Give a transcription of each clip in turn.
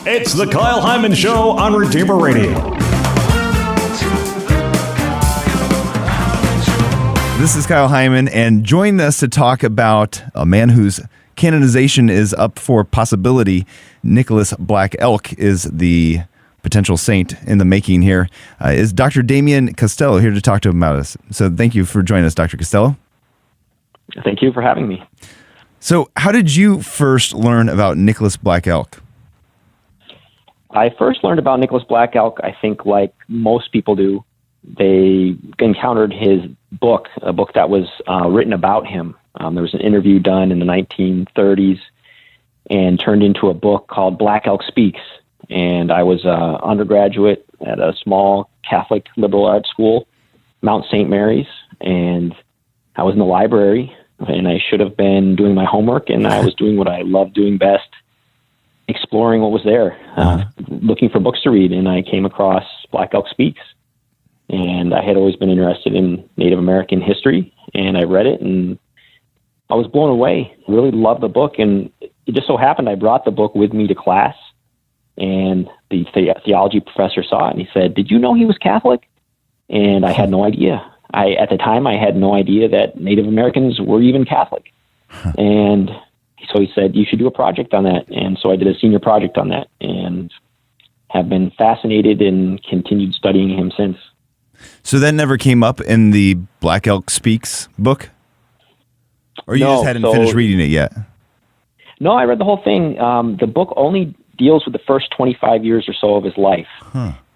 It's the Kyle Hyman Show on Redeemer Radio. This is Kyle Hyman, and joining us to talk about a man whose canonization is up for possibility, Nicolas Black Elk is the potential saint in the making here, is Dr. Damien Costello here to talk to him about us. So thank you for joining us, Dr. Costello. Thank you for having me. So how did you first learn about Nicolas Black Elk? I first learned about Nicolas Black Elk, I think like most people do. They encountered his book, a book that was written about him. There was an interview done in the 1930s and turned into a book called Black Elk Speaks. And I was an undergraduate at a small Catholic liberal arts school, Mount St. Mary's, and I was in the library, and I should have been doing my homework, and I was doing what I love doing best, exploring what was there, looking for books to read, and I came across Black Elk Speaks. And I had always been interested in Native American history, and I read it, and I was blown away. Really loved the book, and it just so happened I brought the book with me to class, and the theology professor saw it, and he said, "Did you know he was Catholic?" And I had no idea. At the time, I had no idea that Native Americans were even Catholic. And so he said, "You should do a project on that." And so I did a senior project on that, and have been fascinated and continued studying him since. So that never came up in the Black Elk Speaks book? Or you just hadn't finished reading it yet? No, I read the whole thing. The book only deals with the first 25 years or so of his life.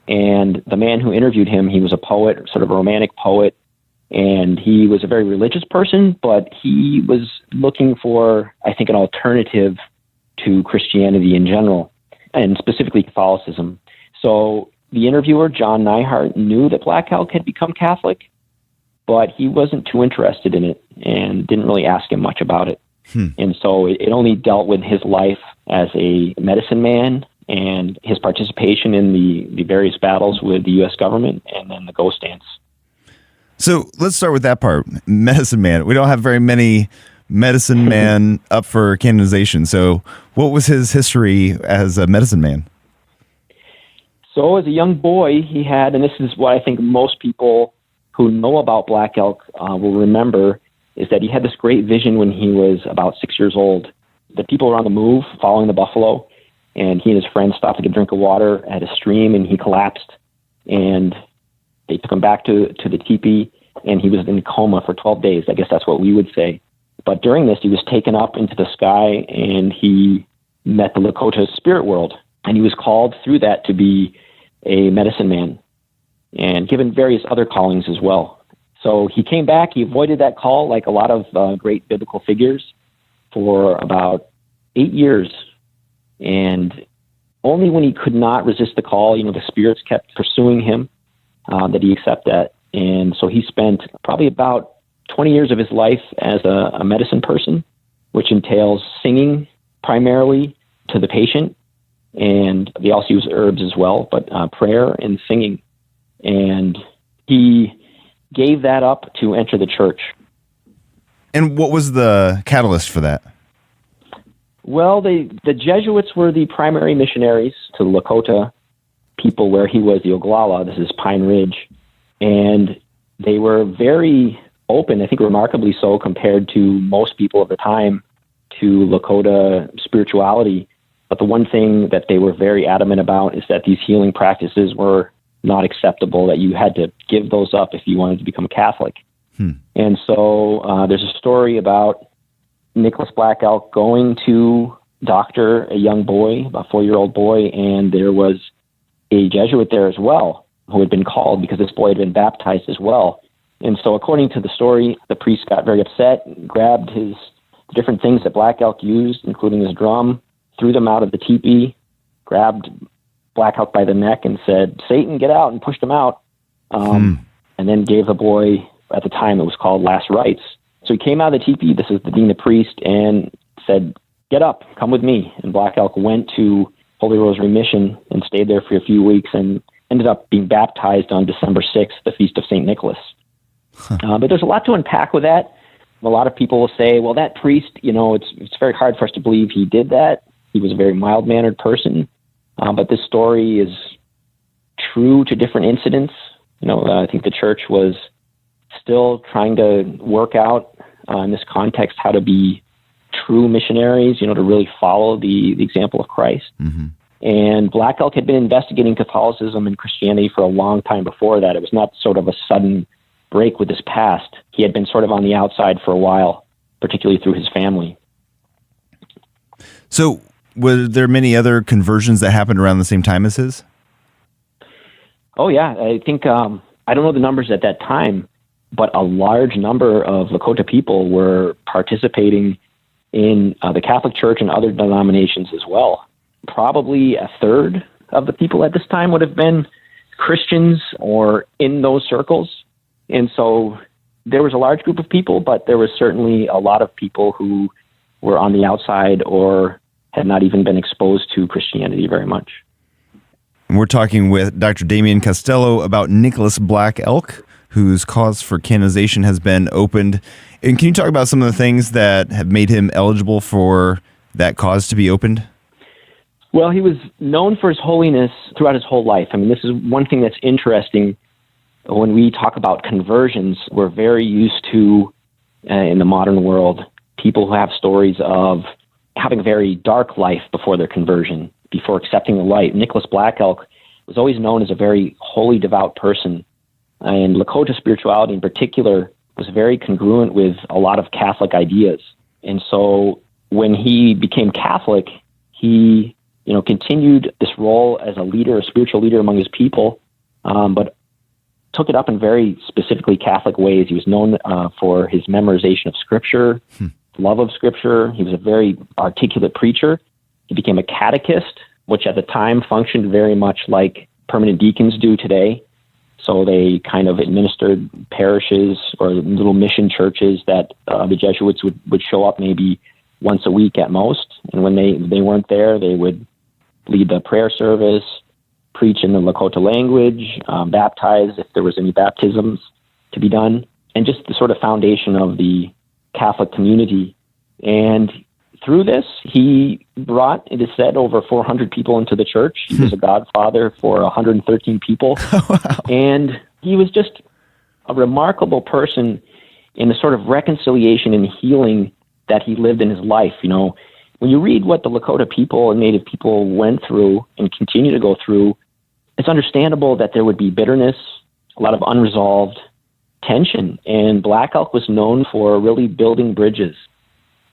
And the man who interviewed him, he was a poet, sort of a romantic poet, and he was a very religious person, but he was looking for, I think, an alternative to Christianity in general, and specifically Catholicism. So the interviewer, John Neihart, knew that Black Elk had become Catholic, but he wasn't too interested in it and didn't really ask him much about it. And so it only dealt with his life as a medicine man and his participation in the various battles with the U.S. government and then the ghost dance. So let's start with that part, medicine man. We don't have very many medicine man up for canonization. So what was his history as a medicine man? So as a young boy, he had, and this is what I think most people who know about Black Elk will remember, is that he had this great vision when he was about 6 years old. The people were on the move following the buffalo, and he and his friends stopped to get a drink of water at a stream, and he collapsed. And they took him back to the teepee, and he was in a coma for 12 days. I guess that's what we would say. But during this, he was taken up into the sky, and he met the Lakota spirit world. And he was called through that to be a medicine man and given various other callings as well. So he came back. He avoided that call like a lot of great biblical figures for about 8 years. And only when he could not resist the call, the spirits kept pursuing him, that he accepted that. And so he spent probably about 20 years of his life as a medicine person, which entails singing primarily to the patient. And they also use herbs as well, but prayer and singing. And he gave that up to enter the church. And what was the catalyst for that? Well, the Jesuits were the primary missionaries to the Lakota people where he was, the Oglala. This is Pine Ridge. And they were very open, I think remarkably so compared to most people of the time, to Lakota spirituality. But the one thing that they were very adamant about is that these healing practices were not acceptable, that you had to give those up if you wanted to become Catholic. And so there's a story about Nicolas Black Elk going to doctor a young boy, a 4-year-old boy, and there was a Jesuit there as well who had been called because this boy had been baptized as well. And so according to the story, the priest got very upset, grabbed the different things that Black Elk used, including his drum, threw them out of the teepee, grabbed Black Elk by the neck and said, "Satan, get out," and pushed him out. And then gave the boy, at the time it was called last rites. So he came out of the teepee, this is the dean of priest, and said, "Get up, come with me." And Black Elk went to Holy Rosary Mission and stayed there for a few weeks and ended up being baptized on December 6th, the feast of St. Nicholas. But there's a lot to unpack with that. A lot of people will say, well, that priest, it's very hard for us to believe he did that. He was a very mild-mannered person. But this story is true to different incidents. I think the church was still trying to work out in this context how to be true missionaries, to really follow the example of Christ. Mm-hmm. And Black Elk had been investigating Catholicism and Christianity for a long time before that. It was not sort of a sudden break with his past. He had been sort of on the outside for a while, particularly through his family. So were there many other conversions that happened around the same time as his? Oh, yeah. I think, I don't know the numbers at that time, but a large number of Lakota people were participating in the Catholic Church and other denominations as well. Probably a third of the people at this time would have been Christians or in those circles. And so there was a large group of people, but there was certainly a lot of people who were on the outside or had not even been exposed to Christianity very much. We're talking with Dr. Damien Costello about Nicolas Black Elk, whose cause for canonization has been opened. And can you talk about some of the things that have made him eligible for that cause to be opened? Well, he was known for his holiness throughout his whole life. I mean, this is one thing that's interesting. When we talk about conversions, we're very used to, in the modern world, people who have stories of having a very dark life before their conversion, before accepting the light. Nicolas Black Elk was always known as a very holy, devout person. And Lakota spirituality in particular was very congruent with a lot of Catholic ideas. And so when he became Catholic, he continued this role as a leader, a spiritual leader among his people, but took it up in very specifically Catholic ways. He was known for his memorization of Scripture, love of Scripture. He was a very articulate preacher. He became a catechist, which at the time functioned very much like permanent deacons do today. So they kind of administered parishes or little mission churches that the Jesuits would show up maybe once a week at most. And when they weren't there, they would lead the prayer service, preach in the Lakota language, baptize if there was any baptisms to be done, and just the sort of foundation of the Catholic community. And through this, he brought, it is said, over 400 people into the church. He was a godfather for 113 people. Wow. And he was just a remarkable person in the sort of reconciliation and healing that he lived in his life. When you read what the Lakota people and Native people went through and continue to go through, it's understandable that there would be bitterness, a lot of unresolved tension. And Black Elk was known for really building bridges.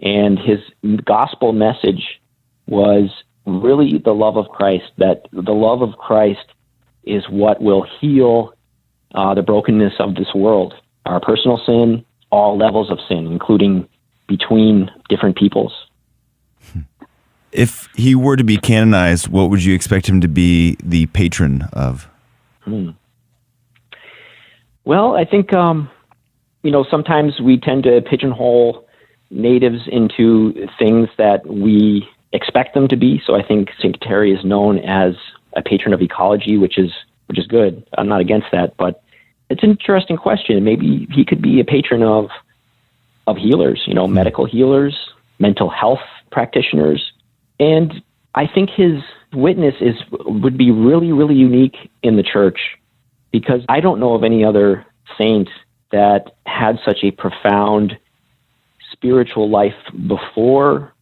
And his gospel message was really the love of Christ, that the love of Christ is what will heal the brokenness of this world, our personal sin, all levels of sin, including between different peoples. If he were to be canonized, what would you expect him to be the patron of? Well, I think, sometimes we tend to pigeonhole natives into things that we expect them to be. So I think St. Kateri is known as a patron of ecology, which is good. I'm not against that, but it's an interesting question. Maybe he could be a patron of healers, medical healers, mental health practitioners. And I think his witness would be really, really unique in the church, because I don't know of any other saint that had such a profound spiritual life before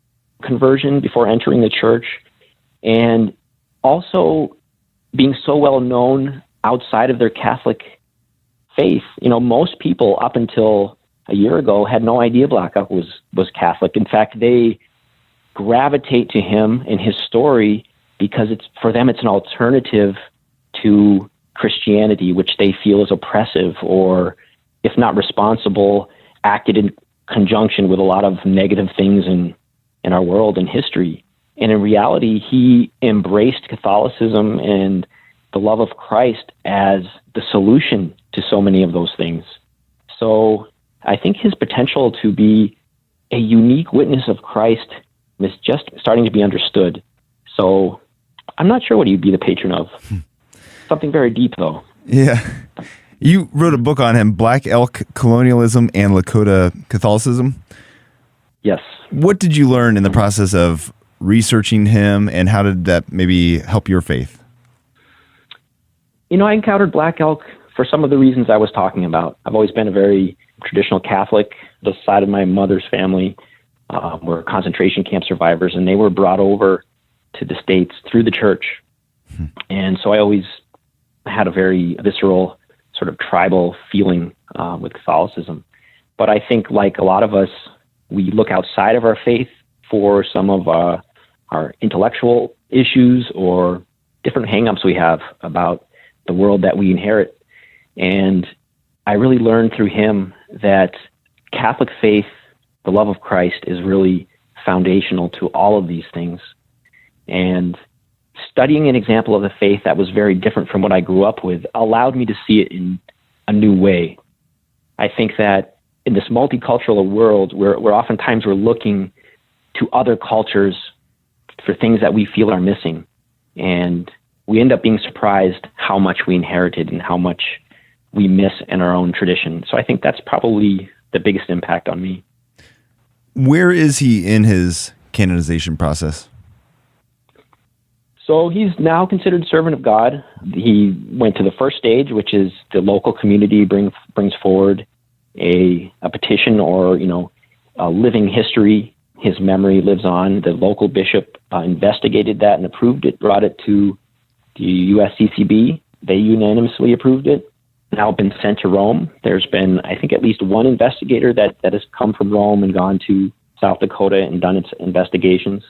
conversion, before entering the church, and also being so well known outside of their Catholic faith. Most people up until a year ago had no idea Black Elk was Catholic. In fact, they gravitate to him and his story because for them it's an alternative to Christianity, which they feel is oppressive or, if not responsible, acted in conjunction with a lot of negative things in our world and history. And in reality, he embraced Catholicism and the love of Christ as the solution to so many of those things. So I think his potential to be a unique witness of Christ is just starting to be understood. So I'm not sure what he'd be the patron of. Something very deep, though. Yeah. You wrote a book on him, Black Elk, Colonialism and Lakota Catholicism. Yes. What did you learn in the process of researching him, and how did that maybe help your faith? I encountered Black Elk for some of the reasons I was talking about. I've always been a very traditional Catholic. The side of my mother's family were concentration camp survivors, and they were brought over to the States through the church. And so I always had a very visceral sort of tribal feeling with Catholicism. But I think, like a lot of us, we look outside of our faith for some of our intellectual issues or different hang-ups we have about the world that we inherit. And I really learned through him that Catholic faith, the love of Christ, is really foundational to all of these things. And studying an example of the faith that was very different from what I grew up with allowed me to see it in a new way. I think that in this multicultural world, where oftentimes we're looking to other cultures for things that we feel are missing, and we end up being surprised how much we inherited and how much we miss in our own tradition. So I think that's probably the biggest impact on me. Where is he in his canonization process? So he's now considered servant of God. He went to the first stage, which is the local community brings forward a petition or, a living history. His memory lives on. The local bishop investigated that and approved it, brought it to the USCCB. They unanimously approved it. Now been sent to Rome. There's been, I think, at least one investigator that has come from Rome and gone to South Dakota and done its investigations.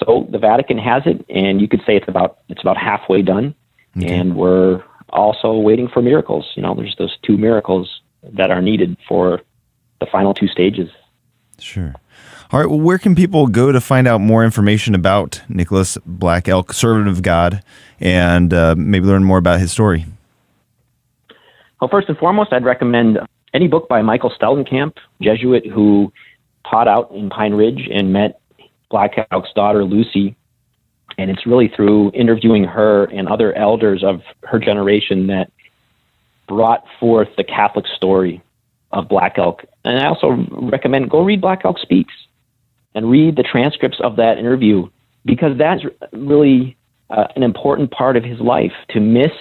So the Vatican has it, and you could say it's about halfway done. Okay. And we're also waiting for miracles. There's those two miracles that are needed for the final two stages. Sure. All right. Well, where can people go to find out more information about Nicolas Black Elk, servant of God, and maybe learn more about his story? Well, first and foremost, I'd recommend any book by Michael Steltenkamp, Jesuit who taught out in Pine Ridge and met Black Elk's daughter, Lucy. And it's really through interviewing her and other elders of her generation that brought forth the Catholic story of Black Elk. And I also recommend go read Black Elk Speaks and read the transcripts of that interview, because that's really an important part of his life. To miss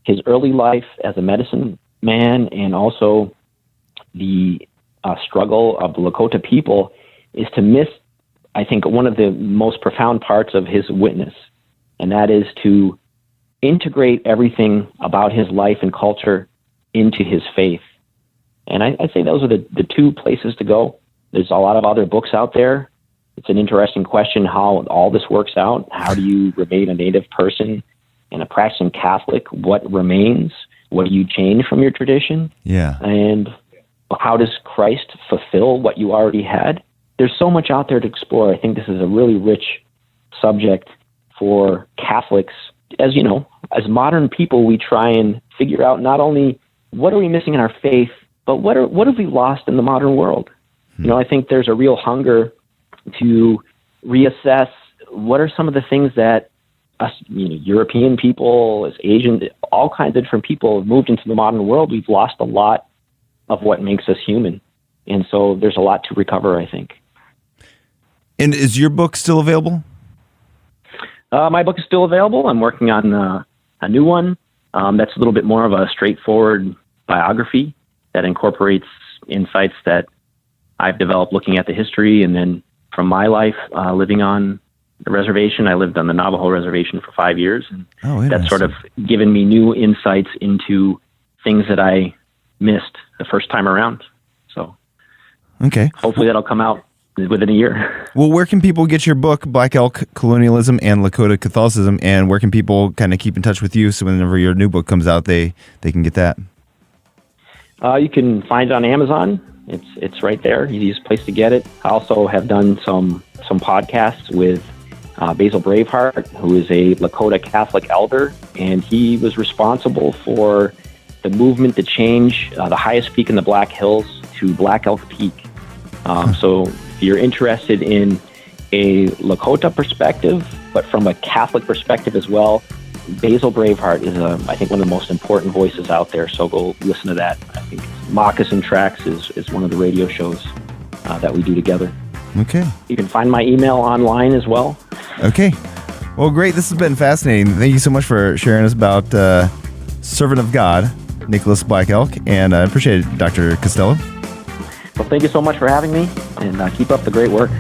his early life as a medicine man and also the struggle of the Lakota people is to miss, I think, one of the most profound parts of his witness, and that is to integrate everything about his life and culture into his faith. And I'd say those are the two places to go. There's a lot of other books out there. It's an interesting question how all this works out. How do you remain a Native person and a practicing Catholic? What remains? What do you change from your tradition? Yeah. And how does Christ fulfill what you already had? There's so much out there to explore. I think this is a really rich subject for Catholics. As you know, as modern people, we try and figure out not only what are we missing in our faith, but what have we lost in the modern world? I think there's a real hunger to reassess what are some of the things that us, European people, as Asian, all kinds of different people have moved into the modern world. We've lost a lot of what makes us human. And so there's a lot to recover, I think. And is your book still available? My book is still available. I'm working on a new one that's a little bit more of a straightforward biography that incorporates insights that I've developed looking at the history. And then from my life living on the reservation, I lived on the Navajo reservation for 5 years. And that's sort of given me new insights into things that I missed the first time around. So okay, hopefully that'll come out within a year. Well, where can people get your book, Black Elk, Colonialism and Lakota Catholicism, and where can people kind of keep in touch with you so whenever your new book comes out, they can get that? You can find it on Amazon. It's right there, easiest place to get it. I also have done some podcasts with Basil Braveheart, who is a Lakota Catholic elder, and he was responsible for the movement to change the highest peak in the Black Hills to Black Elk Peak. So if you're interested in a Lakota perspective, but from a Catholic perspective as well, Basil Braveheart is, I think, one of the most important voices out there. So go listen to that. I think Moccasin Tracks is one of the radio shows that we do together. Okay. You can find my email online as well. Okay. Well, great. This has been fascinating. Thank you so much for sharing us about Servant of God, Nicolas Black Elk, and I appreciate it, Dr. Costello. Well, thank you so much for having me, and keep up the great work.